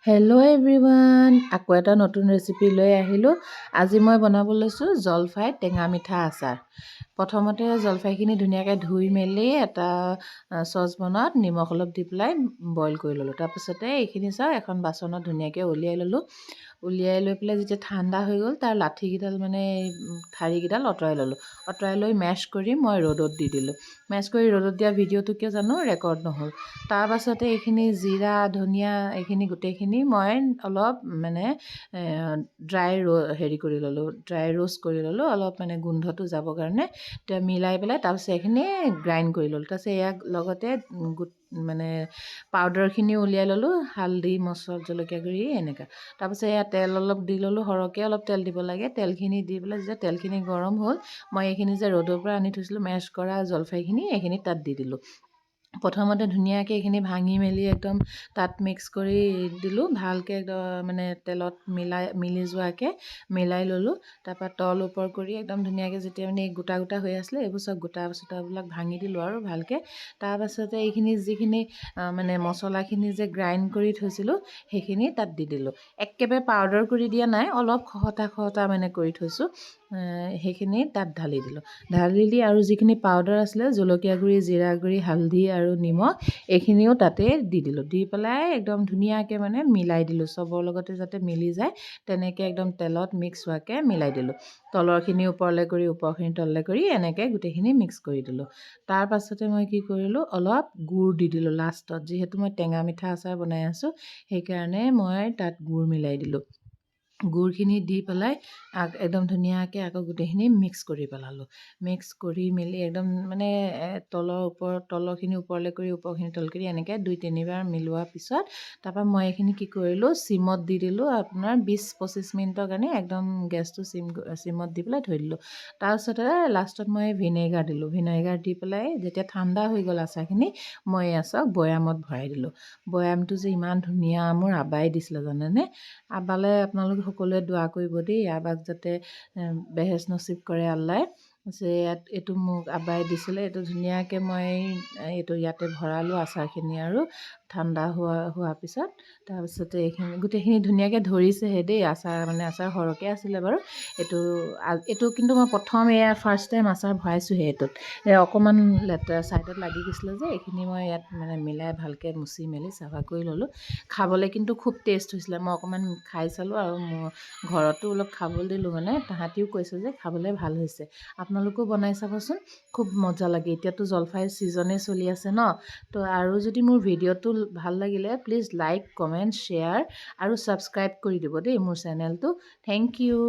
Hello' everyone, আকৌ এটা নতুন ৰেচিপি লৈ আহিলোঁ। আজি মই বনাব লৈছোঁ জলফাই টেঙা মিঠা আচাৰ। প্ৰথমতে জলফাইখিনি ধুনীয়াকৈ ধুই মেলি এটা চচপেনত নিমখ অলপ দি পেলাই বইল কৰি ল'লোঁ। তাৰপিছতে এইখিনি চাওঁ এখন বাচনত ধুনীয়াকৈ উলিয়াই ল'লোঁ। উলিয়াই লৈ পেলাই যেতিয়া ঠাণ্ডা হৈ গ'ল তাৰ লাঠিকেইডাল ঠাৰিকেইডাল আঁতৰাই ল'লোঁ। আঁতৰাই লৈ মেছ কৰি মই ৰ'দত দি দিলোঁ। মেছ কৰি ৰ'দত দিয়া ভিডিঅ'টো কিয় জানো ৰেকৰ্ড নহ'ল। তাৰপাছতে এইখিনি জিৰা ধনিয়া এইখিনি গোটেইখিনি মই অলপ ড্ৰাই ৰোষ্ট কৰি ল'লোঁ অলপ গোন্ধটো যাবৰ কাৰণে। এতিয়া মিলাই পেলাই তাৰপিছত এইখিনি গ্ৰাইণ্ড কৰি ল'লোঁ। তাৰপিছত ইয়াক লগতে পাউডাৰখিনিও উলিয়াই ল'লোঁ, হালধি জলকীয়া গুড়ি এনেকুৱা। তাৰপিছত এয়া তেল অলপ দি ল'লোঁ, সৰহকৈ অলপ তেল দিব লাগে। তেলখিনি দি পেলাই যেতিয়া তেলখিনি গৰম হ'ল মই এইখিনি যে ৰ'দৰ পৰা আনি থৈছিলোঁ মেছ কৰা জলফাইখিনি এইখিনি তাত দি দিলোঁ। প্ৰথমতে ধুনীয়াকৈ এইখিনি ভাঙি মেলি একদম তাত মিক্স কৰি দিলোঁ, ভালকৈ একদম তেলত মিলি যোৱাকৈ মিলাই ল'লোঁ। তাৰপৰা তল ওপৰ কৰি একদম ধুনীয়াকৈ যেতিয়া গোটা গোটা হৈ আছিলে এইবোৰ চব গোটা চোটাবিলাক ভাঙি দিলোঁ আৰু ভালকৈ। তাৰপাছতে এইখিনি যিখিনি মছলাখিনি যে গ্ৰাইণ্ড কৰি থৈছিলোঁ সেইখিনি তাত দি দিলোঁ। একেবাৰে পাউডাৰ কৰি দিয়া নাই, অলপ খহটা কৰি থৈছোঁ, সেইখিনি তাত ঢালি দিলোঁ। ঢালি দি আৰু যিখিনি পাউডাৰ আছিলে জলকীয়া গুড়ি জিৰা গুড়ি হালধি আৰু নিমখ এইখিনিও তাতে দি দিলোঁ। দি পেলাই একদম ধুনীয়াকৈ মিলাই দিলোঁ, চবৰ লগতে যাতে মিলি যায় তেনেকৈ একদম তেলত মিক্স হোৱাকৈ মিলাই দিলোঁ। তলৰখিনি ওপৰলৈ কৰি ওপৰখিনি তললৈ কৰি এনেকৈ গোটেইখিনি মিক্স কৰি দিলোঁ। তাৰপাছতে মই কি কৰিলোঁ, অলপ গুড় দি দিলোঁ লাষ্টত। যিহেতু মই টেঙা মিঠা আচাৰ বনাই আছোঁ সেইকাৰণে মই তাত গুড় মিলাই দিলোঁ। গুড়খিনি দি পেলাই একদম ধুনীয়াকৈ আকৌ গোটেইখিনি মিক্স কৰি পেলালোঁ। মিক্স কৰি মেলি একদম তলৰখিনি ওপৰলৈ কৰি ওপৰখিনি তল কৰি এনেকৈ 2-3বাৰ মিলোৱাৰ পিছত তাৰপৰা মই এইখিনি কি কৰিলোঁ, চিমত দি দিলোঁ আপোনাৰ 20-25 মিনিটৰ কাৰণে। একদম গেছটো চিমত দি পেলাই থৈ দিলোঁ। তাৰপিছতে লাষ্টত মই ভিনেগাৰ দিলোঁ। ভিনেগাৰ দি পেলাই যেতিয়া ঠাণ্ডা হৈ গ'ল আচাৰখিনি মই বৈয়ামত ভৰাই দিলোঁ। বৈয়ামটো যে ইমান ধুনীয়া, মোৰ আবাই দিছিলে জানেনে। আবালৈ আপোনালোকে সকলোৱে দোৱা কৰিব দেই, আবাক যাতে বেহেজ নচিব কৰে আল্লাই। এইটো মোক আবাই দিছিলে। এইটো ধুনীয়াকৈ মই ইয়াতে ভৰালোঁ আচাৰখিনি আৰু ঠাণ্ডা হোৱাৰ পিছত। তাৰপিছতে গোটেইখিনি ধুনীয়াকৈ ধৰিছেহে দেই। আচাৰ সৰহকৈ আছিলে বাৰু। এইটো কিন্তু মই ফাৰ্ষ্ট টাইম আচাৰ ভৰাইছোঁহে এইটোত। অকণমান লেতেৰা ছাইডত লাগি গৈছিলে যে এইখিনি মই ইয়াত মিলাই ভালকৈ মুচি মেলি চাফা কৰি ল'লোঁ। খাবলৈ কিন্তু খুব টেষ্ট হৈছিলে। মই অকণমান খাই চালোঁ আৰু মোৰ ঘৰতো অলপ খাবলৈ দিলোঁ, তাহাঁতিও কৈছে যে খাবলৈ ভাল হৈছে। আপোনালোকেও বনাই চাবচোন, খুব মজা লাগে। এতিয়াতো জলফাইৰ ছিজনে চলি আছে ন। তো আৰু যদি মোৰ ভিডিঅ'টো ভাল লাগিলে প্লিজ লাইক কমেণ্ট শ্বেয়াৰ আৰু ছাবস্ক্ৰাইব কৰি দিব দেই মোৰ চেনেলটো। Thank U.